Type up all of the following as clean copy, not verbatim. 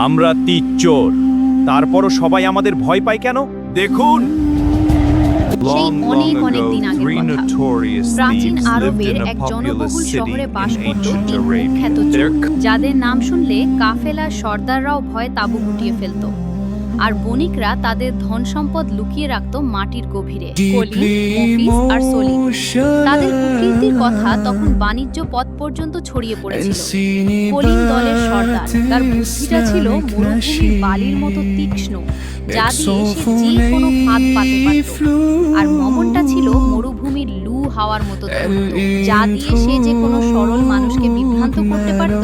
আমরা চোর, তারপরও সবাই আমাদের ভয় পায় কেন? দেখুন, সেই অনেক অনেক দিন আগের কথা। প্রাচীন আরবের এক জনবহুল শহরে বাস করত তিন কুখ্যাত চোর, যাদের নাম শুনলে কাফেলা সর্দাররাও ভয়ে তাঁবু গুটিয়ে ফেলত। আর বণিকরা তাদের ধন সম্পদ লুকিয়ে রাখত মাটির গভীরে। কলিম, মফিজ আর সলিম। তাদের কুকীর্তির কথা তখন বাণিজ্য পথ পর্যন্ত ছড়িয়ে পড়েছিল। কলিম দলের সর্দার, তার বুদ্ধিটা ছিল মরুভূমির বালির মতো তীক্ষ্ণ, যা দিয়ে সে যে কোনো ফাঁদ পাতে পারত। আর মমনটা ছিল মরুভূমির লু হাওয়ার মতো ধূর্ত, যা দিয়ে সে যে কোনো সরল মানুষকে বিভ্রান্ত করতে পারত।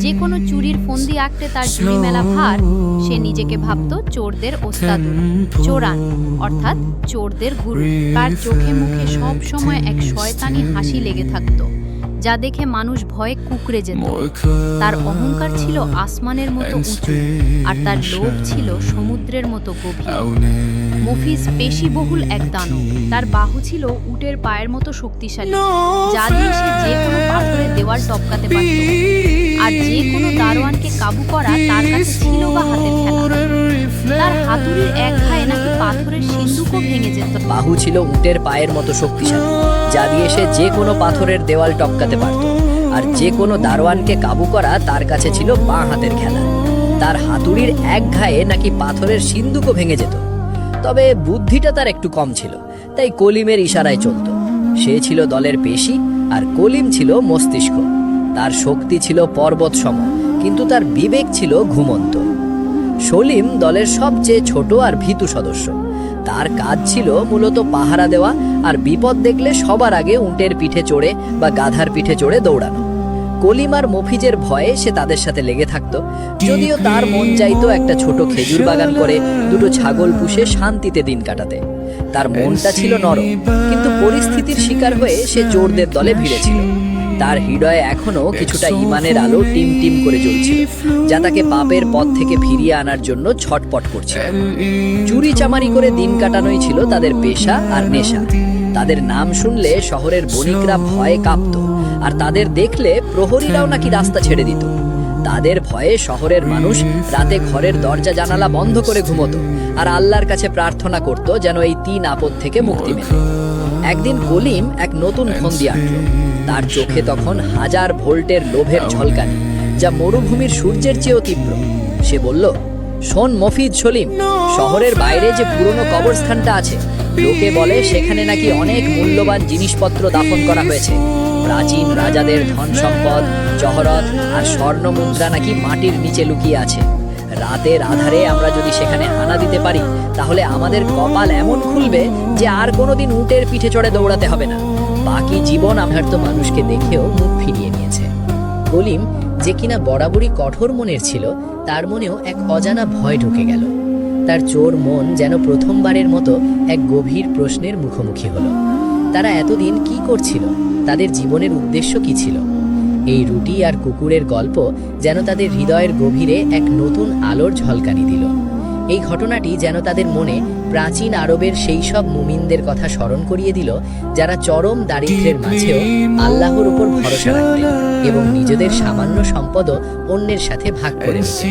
যে কোনো চুরির ফন্দি আঁকতে তার ঝুড়ি মেলা ভার। সে নিজেকে ভাবত চোরদের ওস্তাদ, চোরান অর্থাৎ চোরদের গুরু। তার চোখে মুখে সব সময় এক শয়তানি হাসি লেগে থাকত, যা দেখে মানুষ ভয়ে কুঁকড়ে যেত। তার অহংকার ছিল আসমানের মতো উঁচু, আর তার লোভ ছিল সমুদ্রের মতো গভীর। মফিজ পেশিবহুল এক দানব। তার বাহু ছিল উটের পায়ের মতো শক্তিশালী, যা দিয়ে সে যে কোনো পাথরের দেওয়াল টপকাতে পারত। আর যে কোনো দারোয়ানকে কাবু করা তার কাছে ছিল বা হাতের খেলা। তার হাতুড়ির এক ঘায়ে নাকি পাথরের সিন্ধুকও ভেঙে যেত। বাহু ছিল উটের পায়ের মতো শক্তিশালী, যা দিয়ে সে যে কোনো পাথরের দেওয়াল টপকাতে পারত। আর যে কোনো দারোয়ানকে কাবু করা তার কাছে ছিল বাঁ হাতের খেলা। তার হাতুড়ির এক ঘায়ে নাকি পাথরের সিন্ধুকও ভেঙে যেত। তবে বুদ্ধিটা তার একটু কম ছিল, তাই কলিমের ইশারায় চলত। সে ছিল দলের পেশি, আর কলিম ছিল মস্তিষ্ক। তার শক্তি ছিল পর্বত সম, কিন্তু তার বিবেক ছিল ঘুমন্ত। সলিম দলের সবচেয়ে ছোট আর ভীতু সদস্য। তার কাজ ছিল মূলত পাহারা দেওয়া, আর বিপদ দেখলে সবার আগে উটের পিঠে চড়ে বা গাধার পিঠে চড়ে দৌড়ানো। কলিম আর মফিজের ভয়ে সে তাদের সাথে লেগে থাকত। যদিও তার মন চাইতো একটা ছোট খেজুর বাগান করে দুটো ছাগল পুষে শান্তিতে দিন কাটাতে। তার মনটা ছিল নরম, কিন্তু পরিস্থিতির শিকার হয়ে সে চোরদের দলে ভিড়েছিল। তার হৃদয়ে এখনো কিছুটা ঈমানের আলো টিম টিম করে জ্বলছিল, যা তাকে পাপের পথ থেকে ফিরিয়ে আনার জন্য ছটপট করছিল। চুরি চামারি করে দিন কাটানোই ছিল তাদের পেশা আর নেশা। তাদের নাম শুনলে শহরের বণিকরা ভয়ে কাঁপত, আর তাদের দেখলে প্রহরীরাও নাকি রাস্তা ছেড়ে দিত। তাদের ভয়ে শহরের মানুষ রাতে ঘরের দরজা জানালা বন্ধ করে ঘুমতো, আর আল্লাহর কাছে প্রার্থনা করত যেন এই তিন আপদ থেকে মুক্তি মেলে। একদিন কলিম এক নতুন ফন্দি আঁটল। তার চোখে তখন 1000 ভোল্টের লোভের ঝলকানি, যা মরুভূমির সূর্যের চেয়েও তীব্র। সে বলল, শোন মফিজ, সলিম, শহরের বাইরে যে পুরনো কবরস্থানটা আছে, লোকে বলে সেখানে নাকি অনেক মূল্যবান জিনিসপত্র দাফন করা হয়েছে। প্রাচীন রাজাদের ধন সম্পদ, জহরত আর স্বর্ণ মুদ্রা নাকি মাটির নিচে লুকিয়ে আছে। রাতের আধারে আমরা যদি সেখানে হানা দিতে পারি, তাহলে আমাদের কপাল এমন খুলবে যে আর কোনোদিন উটের পিঠে চড়ে দৌড়াতে হবে না। বাকি জীবন আমার তো মানুষকে দেখেও মুখ ফিরিয়ে নিয়েছে। কলিম, যে কিনা বরাবরই কঠোর মনের ছিল, তার মনেও এক অজানা ভয় ঢুকে গেল। তার চোর মন যেন প্রথমবারের মতো এক গভীর প্রশ্নের মুখোমুখি হলো। তারা এতদিন কি করছিল? তাদের জীবনের উদ্দেশ্য কি ছিল? এই রুটি আর কুকুরের গল্প যেন তাদের হৃদয়ের গভীরে এক নতুন আলোর ঝলকানি দিল। এই ঘটনাটি যেন তাদের মনে প্রাচীন আরবের সেই সব মুমিনদের কথা স্মরণ করিয়ে দিল, যারা চরম দারিদ্র্যের মাঝেও আল্লাহর উপর ভরসা রাখতেন এবং নিজেদের সামান্য সম্পদও অন্যের সাথে ভাগ করে নিতেন।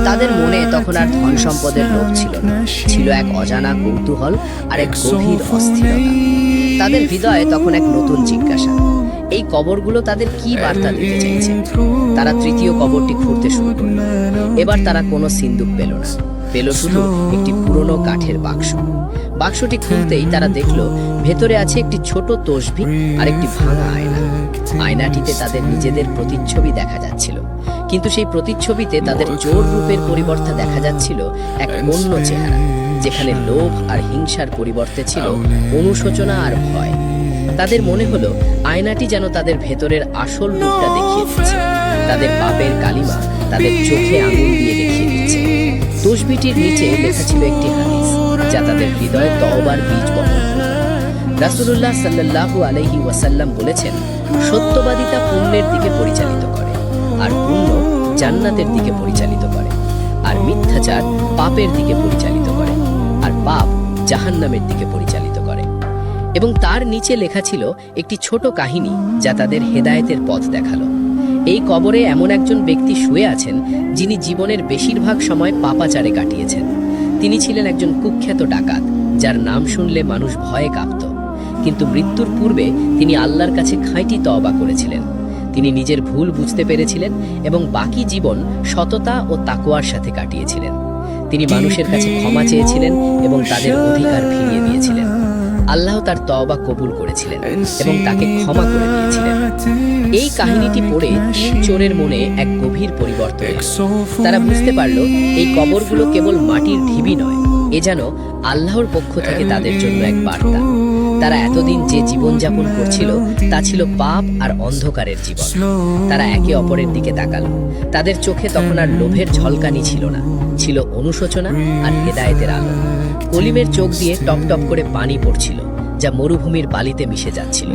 তাদের মনে তখন আর ধন সম্পদের লোভ ছিল না, ছিল এক অজানা কৌতূহল আর এক গভীর অস্থিরতা। তাদের হৃদয়ে তখন এক নতুন জিজ্ঞাসা, এই কবরগুলো তাদের কি বার্তা দিতে চাইছে? তারা তৃতীয় কবরটি খুঁড়তে শুরু করল। এবার তারা কোনো সিন্দুক পেল না, পেল শুধু একটি পুরনো কাঠের বাক্স। বাক্সটি খুলতেই তারা দেখল ভেতরে আছে একটি ছোট তসবিহ আর একটি ভাঙা আয়না। আয়নাটিতে তাদের নিজেদের প্রতিচ্ছবি দেখা যাচ্ছিল, কিন্তু সেই প্রতিচ্ছবিতে তাদের চোর রূপের পরিবর্তে দেখা যাচ্ছিল এক অন্য চেহারা, যেখানে লোভ আর হিংসার পরিবর্তে ছিল অনুশোচনা আর ভয়। তাদের মনে হলো আয়নাটি যেন তাদের ভেতরের আসল রূপটা দেখিয়ে দিচ্ছে। তাদের পাপের কালিমা তাদের চোখে আঙুল দিয়ে দেখিয়ে দিচ্ছে। তসবিহটির নিচে লেখা ছিল একটি হাদিস, যা তাদের হৃদয়ে তওবার বীজ বপন করল। রাসূলুল্লাহ সাল্লাল্লাহু আলাইহি ওয়াসাল্লাম বলেছেন, সত্যবাদিতা পুণ্যের দিকে পরিচালিত করে, আর পুণ্য জান্নাতের দিকে পরিচালিত করে, আর মিথ্যাচার পাপের দিকে পরিচালিত করে, আর পাপ জাহান্নামের দিকে পরিচালিত করে। এবং তার নিচে লেখা ছিল একটি ছোট কাহিনী, যা তাদের হেদায়েতের পথ দেখালো। এই কবরে এমন একজন ব্যক্তি শুয়ে আছেন যিনি জীবনের বেশিরভাগ সময় পাপাচারে কাটিয়েছেন। তিনি ছিলেন একজন কুখ্যাত ডাকাত, যার নাম শুনলে মানুষ ভয়ে কাঁপত। কিন্তু মৃত্যুর পূর্বে তিনি আল্লাহর কাছে খাঁটি তওবা করেছিলেন। তিনি নিজের ভুল বুঝতে পেরেছিলেন এবং বাকি জীবন সততা ও তাকওয়ার সাথে কাটিয়েছিলেন। তিনি মানুষের কাছে ক্ষমা চেয়েছিলেন এবং তাদের অধিকার ফিরিয়ে দিয়েছিলেন। আল্লাহ তার তওবা কবুল করেছিলেন এবং তাকে ক্ষমা করে দিয়েছিলেন। এই কাহিনীটি পড়ে তিন চোরের মনে এক গভীর পরিবর্তন এলো। তারা বুঝতে পারল এই কবরগুলো কেবল মাটির ঢিবি নয়, এ যেন আল্লাহর পক্ষ থেকে তাদের জন্য এক বার্তা। তারা এতদিন যে জীবনযাপন করছিল তা ছিল পাপ আর অন্ধকারের জীবন। তারা একে অপরের দিকে তাকালো। তাদের চোখে তখন আর লোভের ঝলকানি ছিল না, ছিল অনুশোচনা আর হেদায়েতের আলো। কলিমের চোখ দিয়ে টপ টপ করে পানি পড়ছিল, যা মরুভূমির বালিতে মিশে যাচ্ছিল।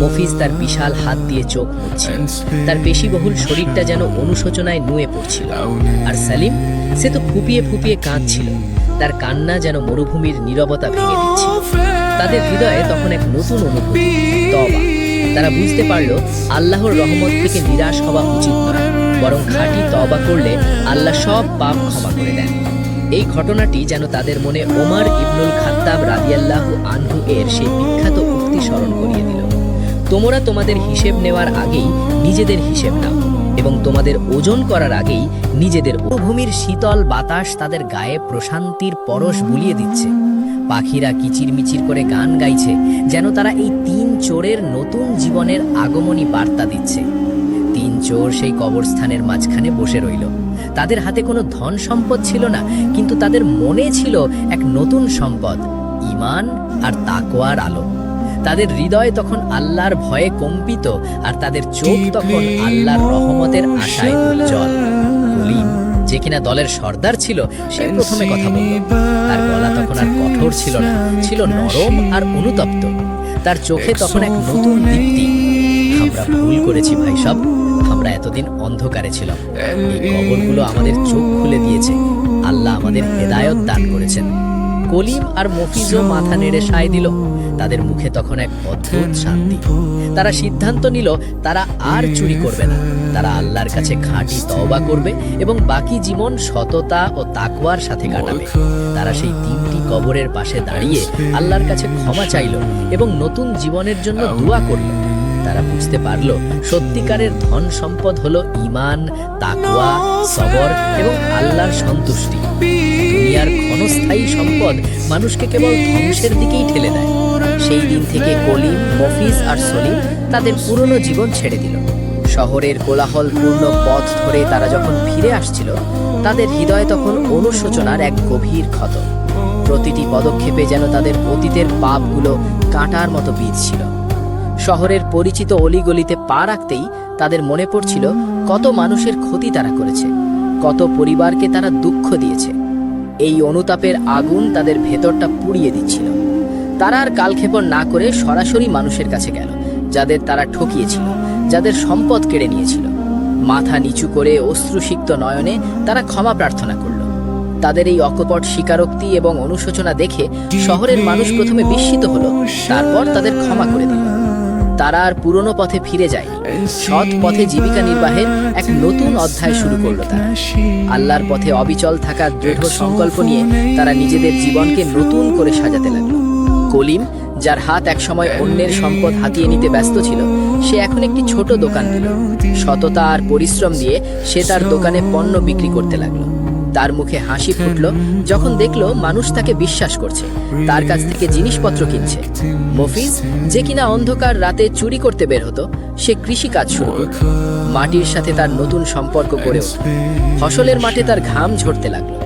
মফিজ তার বিশাল হাত দিয়ে চোখ মুছছিল, তার পেশিবহুল শরীরটা যেন অনুশোচনায় নুয়ে পড়ছিল। আর সালিম, সে তো ফুপিয়ে ফুপিয়ে কাঁদছিল, তার কান্না যেন মরুভূমির নীরবতা ভেঙে দিচ্ছিল। তাদের হৃদয়ে তখন এক নতুন অনুভূতি, তওবা। তারা বুঝতে পারল আল্লাহর রহমত থেকে নিরাশ হওয়া উচিত নয়, বরং খাঁটি তওবা করলে আল্লাহ সব পাপ ক্ষমা করে দেন। এই ঘটনাটি যেন তাদের মনে ওমর ইবনুল খাত্তাব রাদিয়াল্লাহু আনহু এর সেই বিখ্যাত উক্তি স্মরণ করিয়ে দিল, তোমরা তোমাদের হিসেব নেওয়ার আগেই নিজেদের হিসেব নাও এবং তোমাদের ওজন করার আগেই নিজেদের। মরুভূমির শীতল বাতাস তাদের গায়ে প্রশান্তির পরশ বুলিয়ে দিচ্ছে। পাখিরা কিচিরমিচির করে গান গাইছে, যেন তারা এই তিন চোরের নতুন জীবনের আগমনী বার্তা দিচ্ছে। তিন চোর সেই কবরস্থানের মাঝখানে বসে রইল। তাদের হাতে কোনো ধন সম্পদ ছিল না, কিন্তু তাদের মনে ছিল এক নতুন সম্পদ, ঈমান আর তাকওয়ার আলো। তাদের হৃদয় তখন আল্লাহর ভয়ে কম্পিত, আর তাদের চোখ তখন আল্লাহর রহমতের আশায় উজ্জ্বল। কলিম, যে কিনা দলের সর্দার ছিল, সে প্রথমে কথা বলল। তার গলা তখন আর কঠোর ছিল না, ছিল নরম আর অনুতপ্ত। তার চোখে তখন এক নতুন দীপ্তি। আমরা ভুল করেছি ভাই সব, আমরা এতদিন অন্ধকারে ছিলাম। এই কবরগুলো আমাদের চোখ খুলে দিয়েছে, আল্লাহ আমাদের হেদায়েত দান করেছেন। কলিম আর মফিজও মাথা নেড়ে সায় দিল। তাদের মুখে তখন এক অদ্ভুত শান্তি। তারা সিদ্ধান্ত নিল তারা আর চুরি করবে না, তারা আল্লাহর কাছে খাঁটি তওবা করবে এবং বাকি জীবন সততা ও তাকওয়ার সাথে কাটাবে। তারা সেই তিনটি কবরের পাশে দাঁড়িয়ে আল্লাহর কাছে ক্ষমা চাইল এবং নতুন জীবনের জন্য দোয়া করল। তারা বুঝতে পারল সত্যিকারের ধন সম্পদ হলো ঈমান, তাকওয়া, সবর এবং আল্লাহর সন্তুষ্টি। দুনিয়ার ক্ষণস্থায়ী সম্পদ মানুষকে কেবল ধ্বংসের দিকেই ঠেলে দেয়। সেই দিন থেকে কলিম, মফিজ আর সলিম তাদের পুরনো জীবন ছেড়ে দিল। শহরের কোলাহলপূর্ণ পথ ধরে তারা যখন ফিরে আসছিল, তাদের হৃদয়ে তখন অনুশোচনার এক গভীর ক্ষত। প্রতিটি পদক্ষেপে যেন তাদের অতীতের পাপগুলো কাঁটার মতো বিঁধছিল। শহরের পরিচিত অলিগলিতে পা রাখতেই তাদের মনে পড়ছিল কত মানুষের ক্ষতি তারা করেছে, কত পরিবারকে তারা দুঃখ দিয়েছে। এই অনুতাপের আগুন তাদের ভেতরটা পুড়িয়ে দিচ্ছিল। তারা আর কালক্ষেপণ না করে সরাসরি মানুষের কাছে গেল, যাদের তারা ঠকিয়েছিল, যাদের সম্পদ কেড়ে নিয়েছিল। মাথা নিচু করে অশ্রুসিক্ত নয়নে তারা ক্ষমা প্রার্থনা করল। তাদের এই অকপট স্বীকারোক্তি এবং অনুশোচনা দেখে শহরের মানুষ প্রথমে বিস্মিত হলো, তারপর তাদের ক্ষমা করে দিল। তারা আর পুরনো পথে ফিরে যায়নি, সৎ পথে জীবিকা নির্বাহের এক নতুন অধ্যায় শুরু করলো তারা। আল্লাহর পথে অবিচল থাকার দৃঢ় সংকল্প নিয়ে তারা নিজেদের জীবনকে নতুন করে সাজাতে লাগলো। কলিম, যার হাত একসময় অন্যের সম্পদ হাতিয়ে নিতে ব্যস্ত ছিল, সে এখন একটি ছোট দোকান দিল। সততা আর পরিশ্রম দিয়ে সে তার দোকানে পণ্য বিক্রি করতে লাগলো। তার মুখে হাসি ফুটল যখন দেখলো মানুষ তাকে বিশ্বাস করছে, তার কাছ থেকে জিনিসপত্র কিনছে। মফিজ, যে কিনা অন্ধকার রাতে চুরি করতে বের হতো, সে কৃষি কাজ শুরু করল। মাটির সাথে তার নতুন সম্পর্ক গড়ে উঠল। ফসলের মাঠে তার ঘাম ঝরতে লাগলো,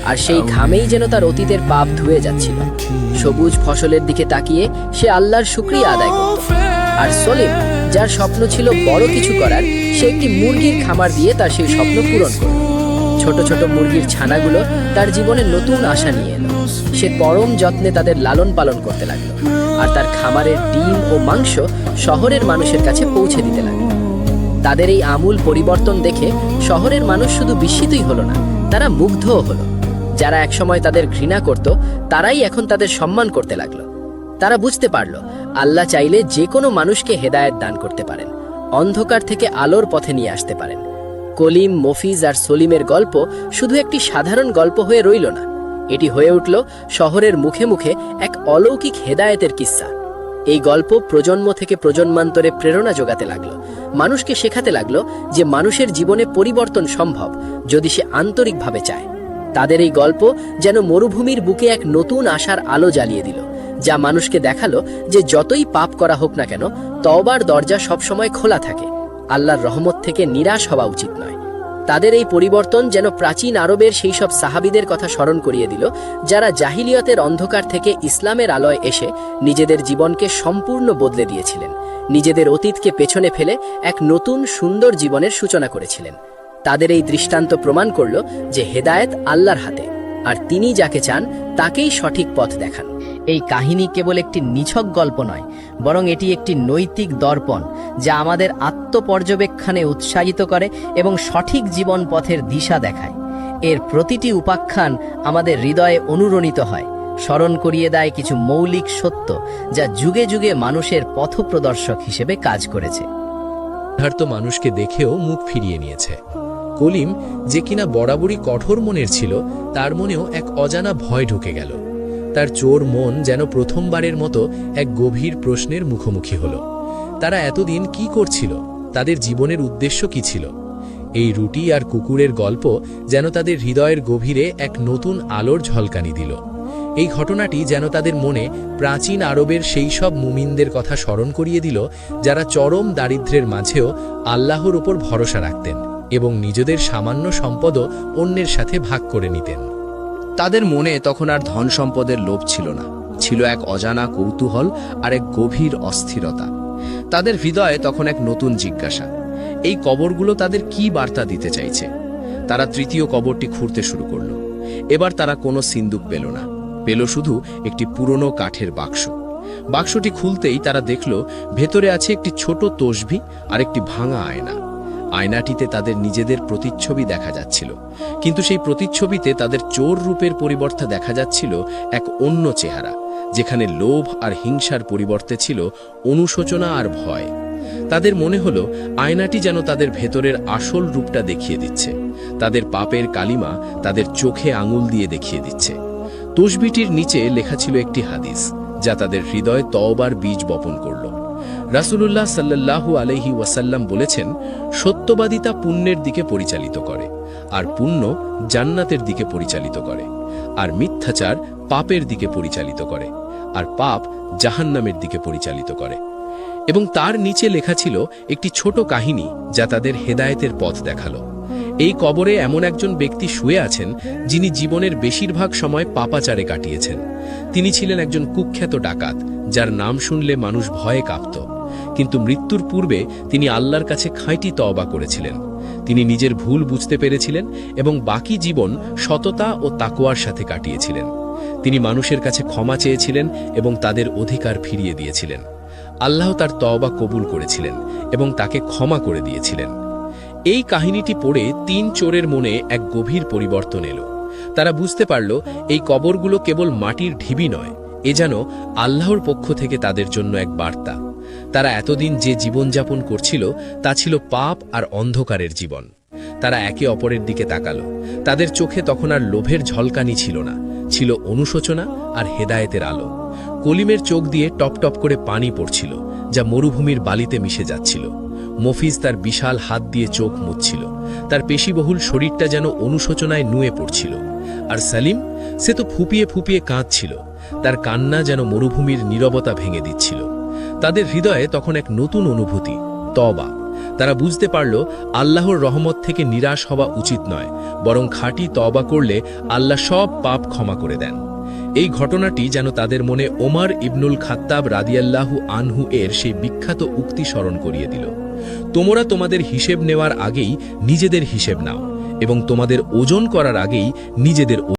আর সেই ঘামেই যেন তার অতীতের পাপ ধুয়ে যাচ্ছিল। সবুজ ফসলের দিকে তাকিয়ে সে আল্লাহর শুকরিয়া আদায় করত। আর সলিম, যার স্বপ্ন ছিল বড় কিছু করার, সে একটি মুরগির খামার দিয়ে তার সেই স্বপ্ন পূরণ করল। ছোট ছোট মুরগির ছানাগুলো তার জীবনে নতুন আশা নিয়ে এলো। সে পরম যত্নে তাদের লালন পালন করতে লাগলো, আর তার খামারের ডিম ও মাংস শহরের মানুষের কাছে পৌঁছে দিতে লাগলো। তাদের এই আমূল পরিবর্তন দেখে শহরের মানুষ শুধু বিস্মিতই হলো না, তারা মুগ্ধও হলো। যারা একসময় তাদের ঘৃণা করত, তারাই এখন তাদের সম্মান করতে লাগলো। তারা বুঝতে পারল আল্লাহ চাইলে যে কোনো মানুষকে হেদায়েত দান করতে পারেন, অন্ধকার থেকে আলোর পথে নিয়ে আসতে পারেন। কলিম, মফিজ আর সলিমের গল্প শুধু একটি সাধারণ গল্প হয়ে রইল না, এটি হয়ে উঠল শহরের মুখে মুখে এক অলৌকিক হেদায়েতের কিস্সা। এই গল্প প্রজন্ম থেকে প্রজন্মান্তরে প্রেরণা যোগাতে লাগলো, মানুষকে শেখাতে লাগলো যে মানুষের জীবনে পরিবর্তন সম্ভব যদি সে আন্তরিকভাবে চায়। তাদের এই গল্প যেন মরুভূমির বুকে এক নতুন আশার আলো জ্বালিয়ে দিল, যা মানুষকে দেখালো যে যতই পাপ করা হোক না কেন, তওবার দরজা সবসময় খোলা থাকে। আল্লাহর রহমত থেকে নিরাশ হওয়া উচিত নয়। তাদের এই পরিবর্তন যেন প্রাচীন আরবের সেই সব সাহাবীদের কথা স্মরণ করিয়ে দিল, যারা জাহিলিয়তের অন্ধকার থেকে ইসলামের আলোয় এসে নিজেদের জীবনকে সম্পূর্ণ বদলে দিয়েছিলেন, নিজেদের অতীতকে পেছনে ফেলে এক নতুন সুন্দর জীবনের সূচনা করেছিলেন। তাদের এই দৃষ্টান্ত প্রমাণ করল যে হেদায়েত আল্লাহর হাতে, আর তিনি যাকে চান তাকেই সঠিক পথ দেখান। এই কাহিনী কেবল একটি নিছক গল্প নয়, বরং এটি একটি নৈতিক দর্পণ, যা আমাদের আত্মপর্যবেক্ষণে উৎসাহিত করে এবং সঠিক জীবন পথের দিশা দেখায়। এর প্রতিটি উপাখ্যান আমাদের হৃদয়ে অনুরণিত হয়, স্মরণ করিয়ে দেয় কিছু মৌলিক সত্য যা যুগে যুগে মানুষের পথপ্রদর্শক হিসেবে কাজ করেছে। যথার্থ মানুষকে দেখেও মুখ ফিরিয়ে নিয়েছে। কলিম, যে কিনা বরাবরই কঠোর মনের ছিল, তার মনেও এক অজানা ভয় ঢুকে গেল। তার চোর মন যেন প্রথমবারের মতো এক গভীর প্রশ্নের মুখোমুখি হল। তারা এতদিন কি করছিল? তাদের জীবনের উদ্দেশ্য কি ছিল? এই রুটি আর কুকুরের গল্প যেন তাদের হৃদয়ের গভীরে এক নতুন আলোর ঝলকানি দিল। এই ঘটনাটি যেন তাদের মনে প্রাচীন আরবের সেই সব মুমিনদের কথা স্মরণ করিয়ে দিল, যারা চরম দারিদ্র্যের মাঝেও আল্লাহর উপর ভরসা রাখতেন এবং নিজেদের সামান্য সম্পদও অন্যের সাথে ভাগ করে নিতেন। তাদের মনে তখন আর ধন সম্পদের লোভ ছিল না, ছিল এক অজানা কৌতূহল আর এক গভীর অস্থিরতা। তাদের হৃদয়ে তখন এক নতুন জিজ্ঞাসা, এই কবরগুলো তাদের কি বার্তা দিতে চাইছে? তারা তৃতীয় কবরটি খুঁড়তে শুরু করল। এবার তারা কোনো সিন্দুক পেল না, পেল শুধু একটি পুরনো কাঠের বাক্স। বাক্সটি খুলতেই তারা দেখল ভেতরে আছে একটি ছোট তসবিহ আর একটি ভাঙা আয়না। আয়নাটিতে তাদের নিজেদের প্রতিচ্ছবি দেখা যাচ্ছিল, কিন্তু সেই প্রতিচ্ছবিতে তাদের চোর রূপের পরিবর্তে দেখা যাচ্ছিল এক অন্য চেহারা, যেখানে লোভ আর হিংসার পরিবর্তে ছিল অনুশোচনা আর ভয়। তাদের মনে হলো আয়নাটি যেন তাদের ভেতরের আসল রূপটা দেখিয়ে দিচ্ছে, তাদের পাপের কালিমা তাদের চোখে আঙুল দিয়ে দেখিয়ে দিচ্ছে। তসবিহটির নিচে লেখা ছিল একটি হাদিস, যা তাদের হৃদয়ে তওবার বীজ বপন করল। রাসূলুল্লাহ সাল্লাল্লাহু আলাইহি ওয়াসাল্লাম বলেছেন, সত্যবাদিতা পুণ্যের দিকে পরিচালিত করে, আর পুণ্য জান্নাতের দিকে পরিচালিত করে, আর মিথ্যাচার পাপের দিকে পরিচালিত করে, আর পাপ জাহান্নামের দিকে পরিচালিত করে। এবং তার নিচে লেখা ছিল একটি ছোট কাহিনী, যা তাদের হেদায়েতের পথ দেখালো। এই কবরে এমন একজন ব্যক্তি শুয়ে আছেন, যিনি জীবনের বেশিরভাগ সময় পাপাচারে কাটিয়েছেন। তিনি ছিলেন একজন কুখ্যাত ডাকাত, যার নাম শুনলে মানুষ ভয়ে কাঁপত। কিন্তু মৃত্যুর পূর্বে তিনি আল্লাহর কাছে খাঁটি তওবা করেছিলেন। তিনি নিজের ভুল বুঝতে পেরেছিলেন এবং বাকি জীবন সততা ও তাকওয়ার সাথে কাটিয়েছিলেন। তিনি মানুষের কাছে ক্ষমা চেয়েছিলেন এবং তাদের অধিকার ফিরিয়ে দিয়েছিলেন। আল্লাহ তার তওবা কবুল করেছিলেন এবং তাকে ক্ষমা করে দিয়েছিলেন। এই কাহিনীটি পড়ে 3 চোরের মনে এক গভীর পরিবর্তন এলো। তারা বুঝতে পারল এই কবরগুলো কেবল মাটির ঢিবি নয়, এ যেন আল্লাহর পক্ষ থেকে তাদের জন্য এক বার্তা। তারা এতদিন যে জীবনযাপন করছিল তা ছিল পাপ আর অন্ধকারের জীবন। তারা একে অপরের দিকে তাকালো। তাদের চোখে তখন আর লোভের ঝলকানি ছিল না, ছিল অনুশোচনা আর হেদায়েতের আলো। কলিমের চোখ দিয়ে টপ টপ করে পানি পড়ছিল, যা মরুভূমির বালিতে মিশে যাচ্ছিল। মফিজ তার বিশাল হাত দিয়ে চোখ মুছছিল, তার পেশিবহুল শরীরটা যেন অনুশোচনায় নুয়ে পড়ছিল। আর সালিম, সে তো ফুপিয়ে ফুপিয়ে কাঁদছিল, তার কান্না যেন মরুভূমির নীরবতা ভেঙে দিচ্ছিল। তাদের হৃদয়ে তখন এক নতুন অনুভূতি, তওবা। তারা বুঝতে পারল আল্লাহর রহমত থেকে নিরাশ হওয়া উচিত নয়, বরং খাঁটি তওবা করলে আল্লাহ সব পাপ ক্ষমা করে দেন। এই ঘটনাটি যেন তাদের মনে ওমর ইবনুল খাত্তাব রাদিয়াল্লাহু আনহু এর সেই বিখ্যাত উক্তি স্মরণ করিয়ে দিল, তোমরা তোমাদের হিসেব নেওয়ার আগেই নিজেদের হিসেব নাও, এবং তোমাদের ওজন করার আগেই নিজেদের